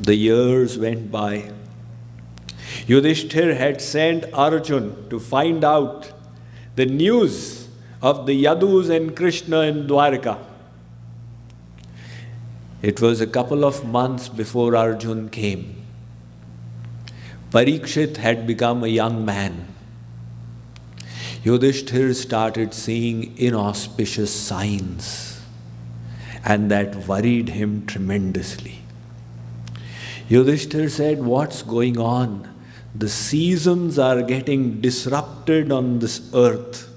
The years went by. Yudhishthir had sent Arjun to find out the news of the Yadus and Krishna in Dwarka. It was a couple of months before Arjun came. Parikshit had become a young man. Yudhishthir started seeing inauspicious signs, and that worried him tremendously. Yudhishthir said, "What's going on? The seasons are getting disrupted on this earth.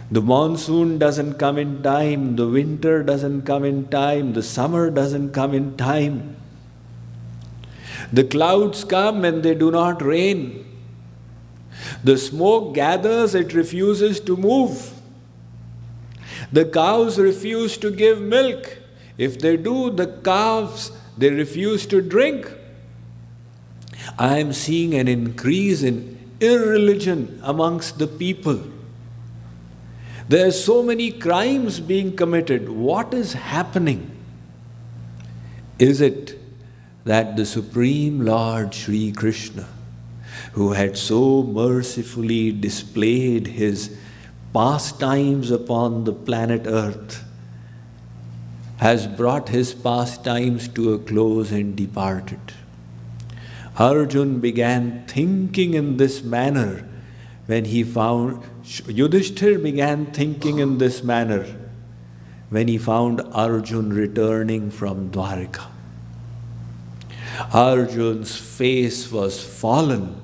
The monsoon doesn't come in time, the winter doesn't come in time, the summer doesn't come in time. The clouds come and they do not rain. The smoke gathers, it refuses to move. The cows refuse to give milk. If they do, the calves, they refuse to drink. I am seeing an increase in irreligion amongst the people. There are so many crimes being committed. What is happening? Is it that the Supreme Lord Sri Krishna, who had so mercifully displayed his pastimes upon the planet Earth, has brought his pastimes to a close and departed?" Arjun began thinking in this manner when he found, Yudhishthir began thinking in this manner when he found Arjun returning from Dwarka. Arjun's face was fallen,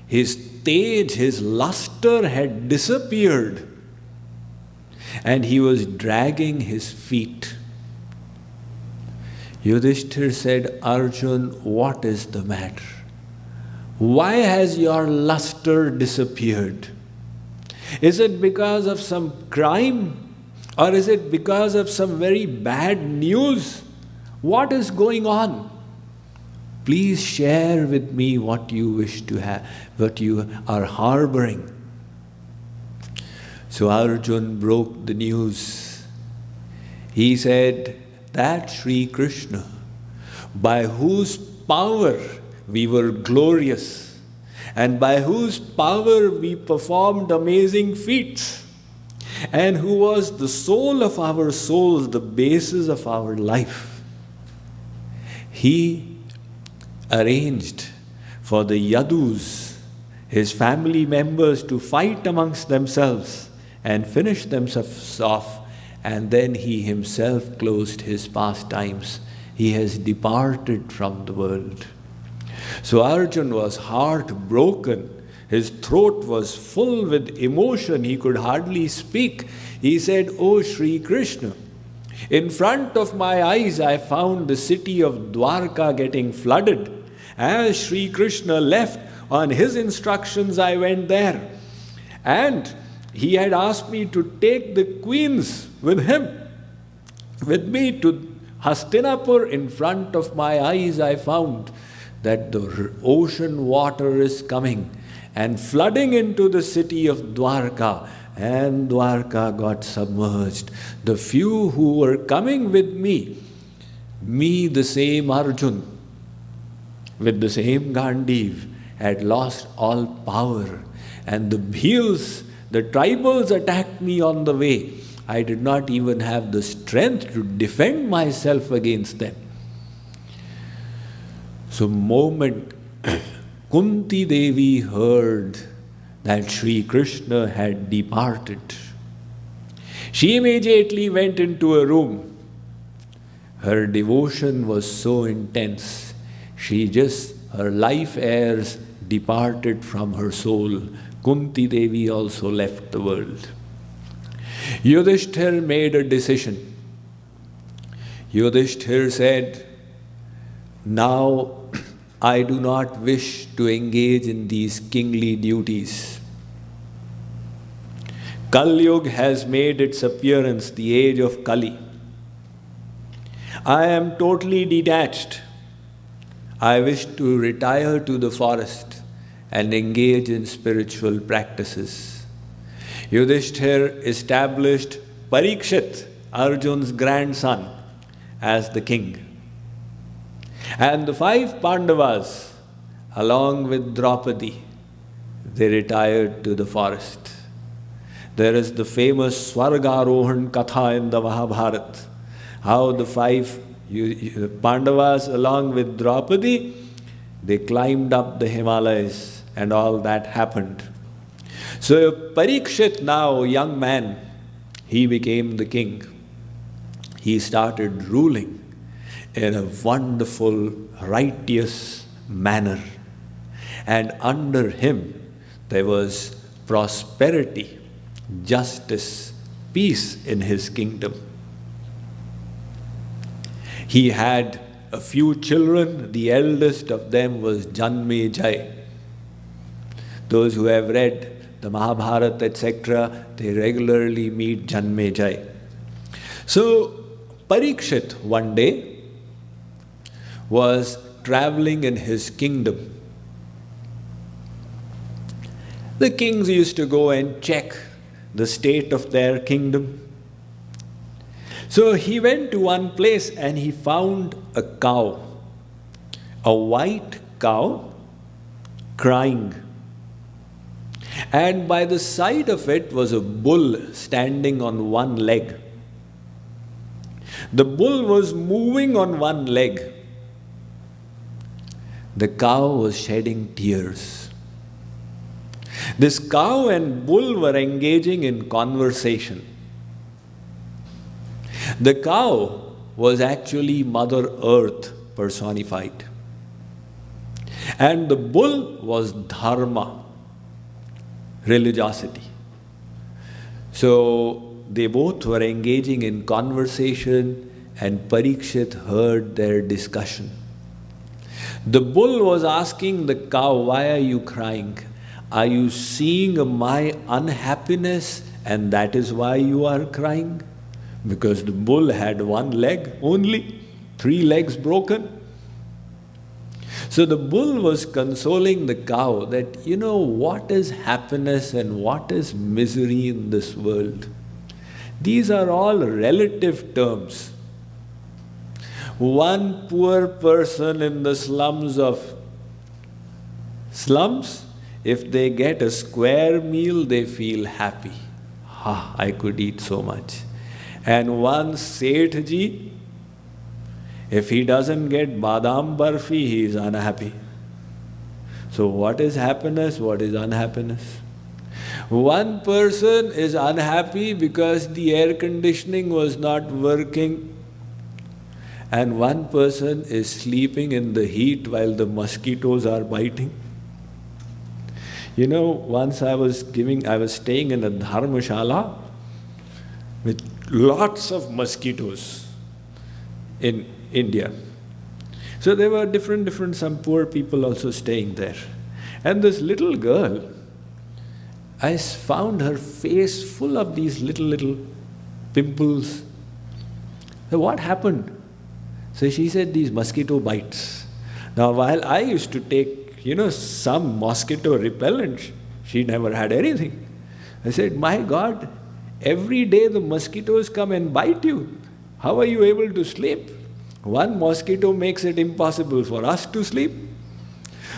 his stage, his luster had disappeared, and he was dragging his feet. Yudhishthir said, "Arjun, what is the matter? Why has your luster disappeared? Is it because of some crime? Or is it because of some very bad news? What is going on? Please share with me what you wish to have, what you are harboring." So Arjun broke the news. He said that Sri Krishna, by whose power we were glorious, and by whose power we performed amazing feats, and who was the soul of our souls, the basis of our life, he arranged for the Yadus, his family members, to fight amongst themselves and finish themselves off, and then he himself closed his pastimes. He has departed from the world. So Arjun was heartbroken. His throat was full with emotion. He could hardly speak. He said, "O Sri Krishna, in front of my eyes I found the city of Dwarka getting flooded. As Sri Krishna left, on his instructions I went there. And he had asked me to take the queens with me to Hastinapur. In front of my eyes I found that the ocean water is coming and flooding into the city of Dwarka, and Dwarka got submerged. The few who were coming with me, the same Arjun, with the same Gandiv, had lost all power, and the Bhils, the tribals, attacked me on the way. I did not even have the strength to defend myself against them." So moment Kunti Devi heard that Sri Krishna had departed, she immediately went into a room. Her devotion was so intense, her life airs departed from her soul. Kunti Devi also left the world. Yudhishthir made a decision. Yudhishthir said, "Now I do not wish to engage in these kingly duties. Kali Yuga has made its appearance, the age of Kali. I am totally detached. I wish to retire to the forest and engage in spiritual practices." Yudhishthir established Parikshit, Arjun's grandson, as the king. And the 5 Pandavas, along with Draupadi, they retired to the forest. There is the famous Swargarohan Katha in the Mahabharata, how the 5 Pandavas along with Draupadi, they climbed up the Himalayas and all that happened. So Parikshit, now a young man, he became the king. He started ruling in a wonderful, righteous manner. And under him, there was prosperity, justice, peace in his kingdom. He had a few children. The eldest of them was Janmejaya. Those who have read the Mahabharata, etc., they regularly meet Janmejaya. So Parikshit one day was traveling in his kingdom. The kings used to go and check the state of their kingdom. So he went to one place and he found a cow, a white cow, crying. And by the side of it was a bull standing on one leg. The bull was moving on one leg. The cow was shedding tears. This cow and bull were engaging in conversation. The cow was actually Mother Earth personified. And the bull was Dharma, religiosity. So they both were engaging in conversation and Parikshit heard their discussion. The bull was asking the cow, "Why are you crying? Are you seeing my unhappiness and that is why you are crying?" Because the bull had one leg only, 3 legs broken. So the bull was consoling the cow that, what is happiness and what is misery in this world? These are all relative terms. One poor person in the slums, if they get a square meal, they feel happy. I could eat so much. And one Sethji, if he doesn't get badam barfi, he is unhappy. So what is happiness? What is unhappiness? One person is unhappy because the air conditioning was not working, and one person is sleeping in the heat while the mosquitoes are biting. Once I was staying in a dharmashala with lots of mosquitoes in India. So there were different, some poor people also staying there. And this little girl, I found her face full of these little pimples. So what happened? So she said, "These mosquito bites." Now while I used to take, some mosquito repellent, she never had anything. I said, "My God, every day the mosquitoes come and bite you. How are you able to sleep? One mosquito makes it impossible for us to sleep."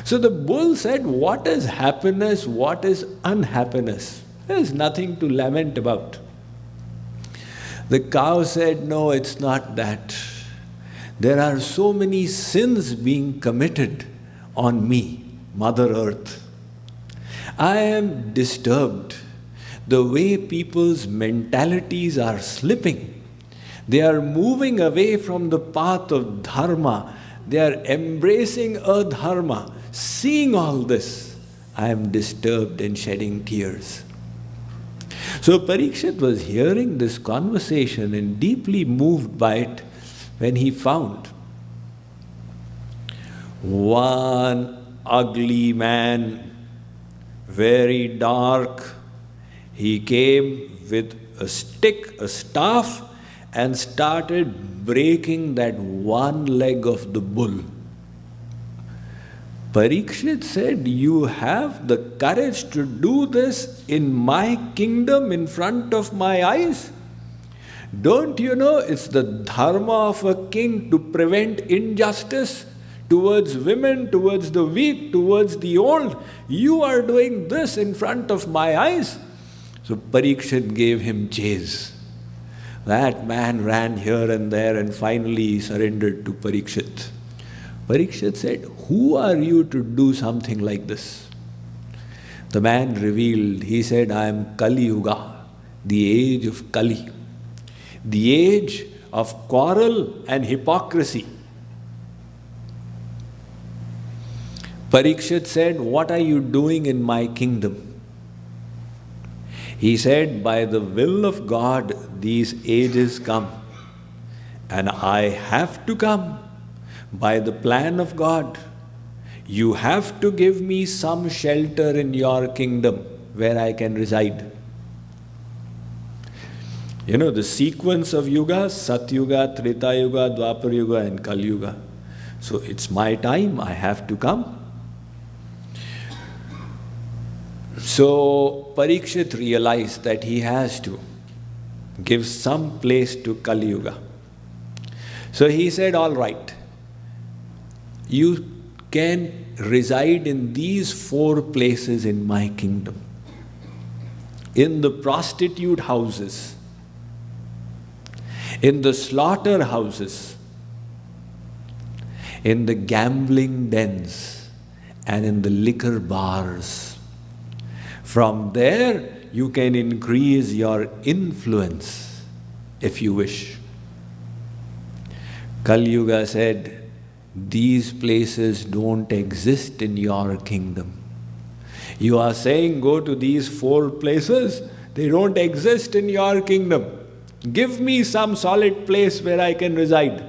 So the bull said, "What is happiness? What is unhappiness? There is nothing to lament about." The cow said, "No, it's not that. There are so many sins being committed on me, Mother Earth. I am disturbed. The way people's mentalities are slipping. They are moving away from the path of dharma. They are embracing adharma. Seeing all this, I am disturbed and shedding tears." So Parikshit was hearing this conversation and deeply moved by it when he found one ugly man, very dark. He came with a stick, a staff, and started breaking that one leg of the bull. Parikshit said, "You have the courage to do this in my kingdom in front of my eyes? Don't you know it's the dharma of a king to prevent injustice? towards women, towards the weak, towards the old. You are doing this in front of my eyes. So Parikshit gave him chase. That man ran here and there and finally surrendered to Parikshit. Parikshit said, "Who are you to do something like this?" The man revealed, he said, "I am Kali Yuga, the age of Kali, the age of quarrel and hypocrisy." Parikshit said, "What are you doing in my kingdom?" He said, "By the will of God, these ages come, and I have to come by the plan of God. You have to give me some shelter in your kingdom where I can reside." You know the sequence of yugas: Satyuga, Treta Yuga, Dwapar Yuga and Kali Yuga. So it's my time, I have to come. So Parikshit realized that he has to give some place to Kali Yuga. So he said, "All right, you can reside in these 4 places in my kingdom. In the prostitute houses, in the slaughter houses, in the gambling dens, and in the liquor bars. From there, you can increase your influence if you wish." Kali Yuga said, "These places don't exist in your kingdom. You are saying go to these 4 places, they don't exist in your kingdom. Give me some solid place where I can reside."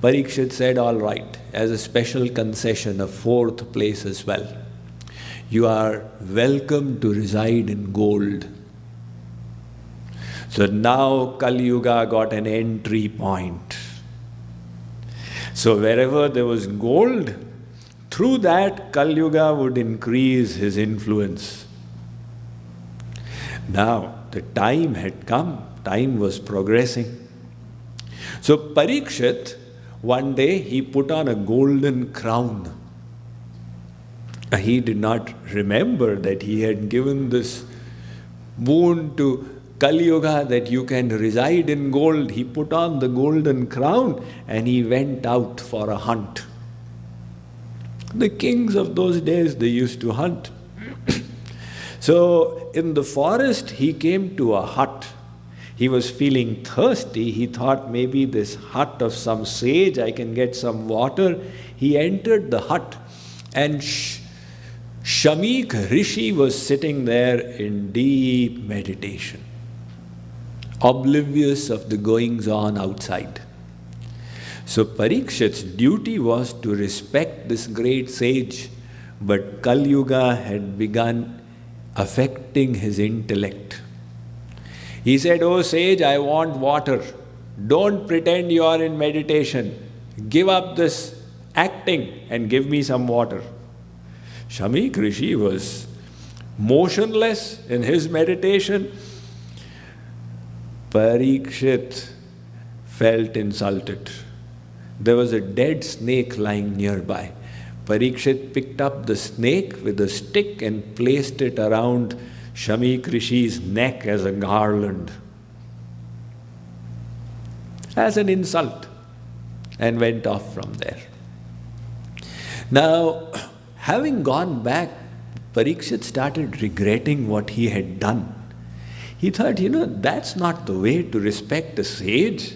Parikshit said, "All right, as a special concession, a 4th place as well. You are welcome to reside in gold." So now Kali Yuga got an entry point. So wherever there was gold, through that Kali Yuga would increase his influence. Now the time had come, time was progressing. So Parikshit, one day he put on a golden crown. He did not remember that he had given this boon to Kali Yuga that you can reside in gold. He put on the golden crown and he went out for a hunt. The kings of those days, they used to hunt. So in the forest, he came to a hut. He was feeling thirsty. He thought, maybe this hut of some sage, I can get some water. He entered the hut and Shamik Rishi was sitting there in deep meditation, oblivious of the goings on outside. So Parikshit's duty was to respect this great sage, but Kali Yuga had begun affecting his intellect. He said, "Oh sage, I want water. Don't pretend you are in meditation. Give up this acting and give me some water." Shamik Rishi was motionless in his meditation. Parikshit felt insulted. There was a dead snake lying nearby. Parikshit picked up the snake with a stick and placed it around Shamik Rishi's neck as a garland, as an insult, and went off from there. Now, having gone back, Parikshit started regretting what he had done. He thought, that's not the way to respect a sage.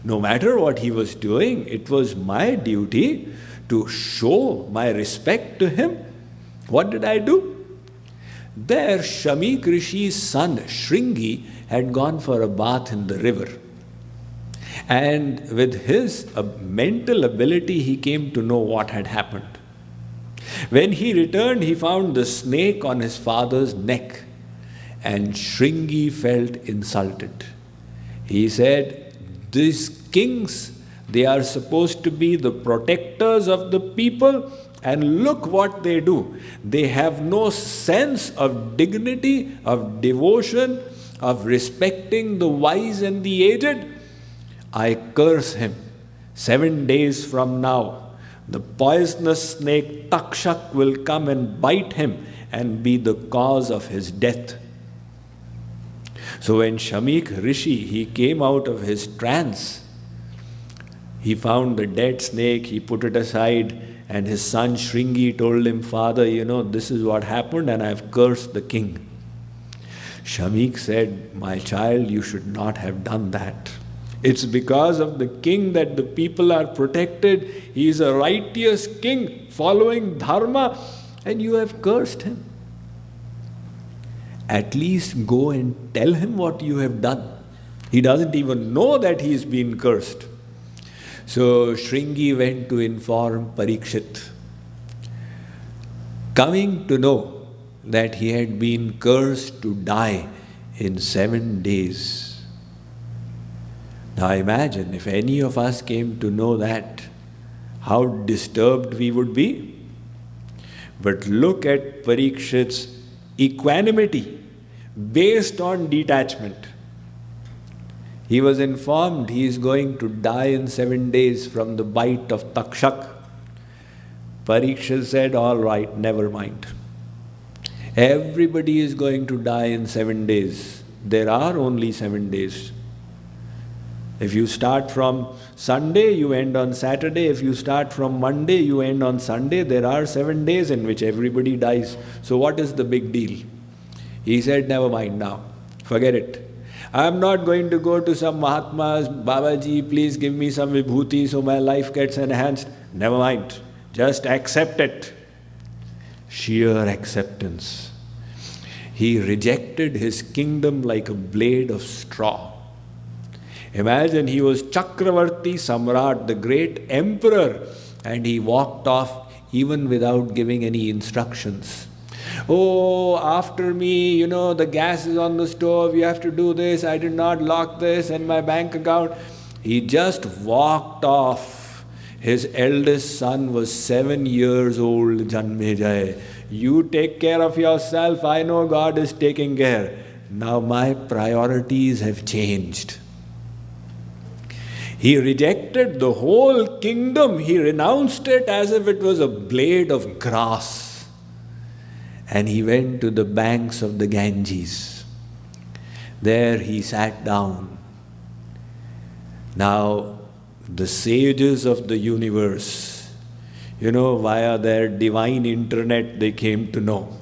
No matter what he was doing, it was my duty to show my respect to him. What did I do? There, Shamik Rishi's son, Shringi, had gone for a bath in the river. And with his mental ability, he came to know what had happened. When he returned, he found the snake on his father's neck, and Shringi felt insulted. He said, "These kings, they are supposed to be the protectors of the people, and look what they do. They have no sense of dignity, of devotion, of respecting the wise and the aged. I curse him." 7 days from now, the poisonous snake Takshak will come and bite him and be the cause of his death. So when Shamik Rishi, he came out of his trance, he found the dead snake, he put it aside, and his son Shringi told him, Father, this is what happened and I've cursed the king. Shamik said, my child, you should not have done that. It's because of the king that the people are protected. He is a righteous king following dharma, and you have cursed him. At least go and tell him what you have done. He doesn't even know that he's been cursed. So Shringi went to inform Parikshit, coming to know that he had been cursed to die in 7 days. Now imagine if any of us came to know that, how disturbed we would be. But look at Parikshit's equanimity based on detachment. He was informed he is going to die in 7 days from the bite of Takshak. Parikshit said, all right, never mind. Everybody is going to die in 7 days. There are only 7 days. If you start from Sunday, you end on Saturday. If you start from Monday, you end on Sunday. There are 7 days in which everybody dies. So what is the big deal? He said, never mind now. Forget it. I'm not going to go to some Mahatmas, Babaji, please give me some vibhuti so my life gets enhanced. Never mind. Just accept it. Sheer acceptance. He rejected his kingdom like a blade of straw. Imagine he was Chakravarti Samrat, the great emperor, and he walked off even without giving any instructions. Oh, after me, the gas is on the stove, you have to do this, I did not lock this and my bank account. He just walked off. His eldest son was 7 years old, Janmejaya. You take care of yourself, I know God is taking care. Now my priorities have changed. He rejected the whole kingdom. He renounced it as if it was a blade of grass. And he went to the banks of the Ganges. There he sat down. Now, the sages of the universe, via their divine internet, they came to know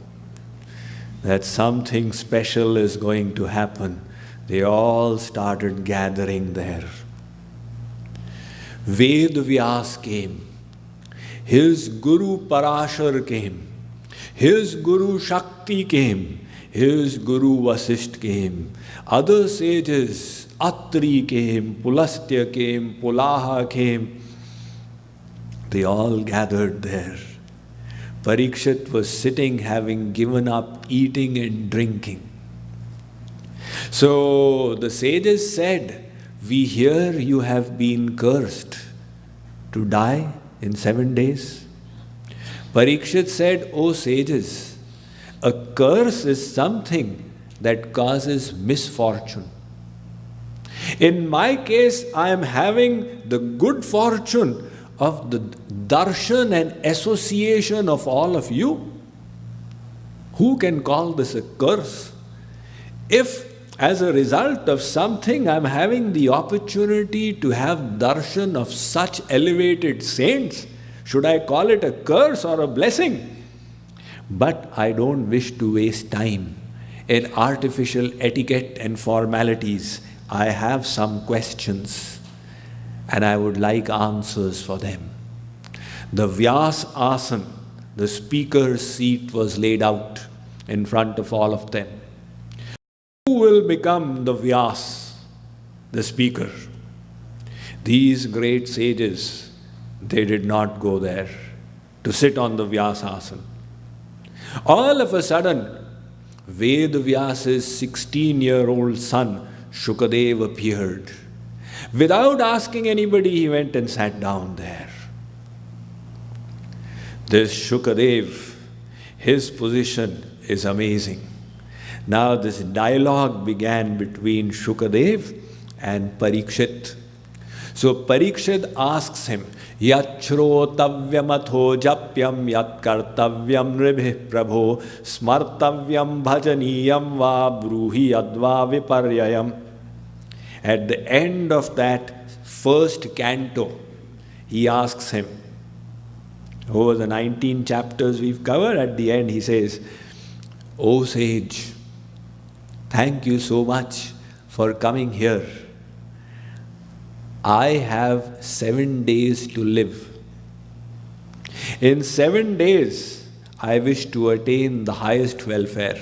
that something special is going to happen. They all started gathering there. Ved Vyas came. His Guru Parashar came. His Guru Shakti came. His Guru Vasisht came. Other sages, Atri came, Pulastya came, Pulaha came. They all gathered there. Parikshit was sitting, having given up eating and drinking. So the sages said, we hear you have been cursed to die in 7 days. Parikshit said, O sages, a curse is something that causes misfortune. In my case, I am having the good fortune of the darshan and association of all of you. Who can call this a curse? If as a result of something, I'm having the opportunity to have darshan of such elevated saints, should I call it a curse or a blessing? But I don't wish to waste time in artificial etiquette and formalities. I have some questions and I would like answers for them. The Vyas Asan, the speaker's seat, was laid out in front of all of them. Who will become the Vyas, the speaker? These great sages, they did not go there to sit on the Vyasasana. All of a sudden, Ved Vyas's 16-year-old son, Shukadev, appeared. Without asking anybody, he went and sat down there. This Shukadev, his position is amazing. Now this dialogue began between Shukadev and Parikshit. So Parikshit asks him, Yat shrotavyam japyam yat kartavyam nribhi prabho smartavyam bhajaniyam va bruhi adva viparyayam. At the end of that first canto, he asks him, over the 19 chapters we've covered, at the end he says, O sage, thank you so much for coming here. I have 7 days to live. In 7 days, I wish to attain the highest welfare.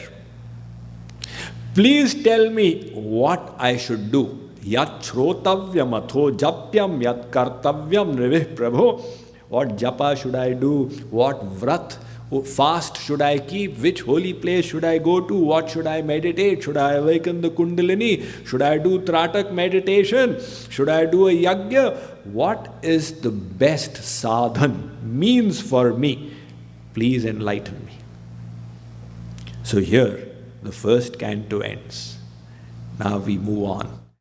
Please tell me what I should do. Yat shrotavyam atho japyam yat kartavyam nrivih prabho. What japa should I do? What vrat, fast should I keep? Which holy place should I go to? What should I meditate? Should I awaken the kundalini? Should I do tratak meditation? Should I do a yagya? What is the best sadhan, means for me? Please enlighten me. So here, the first canto ends. Now we move on.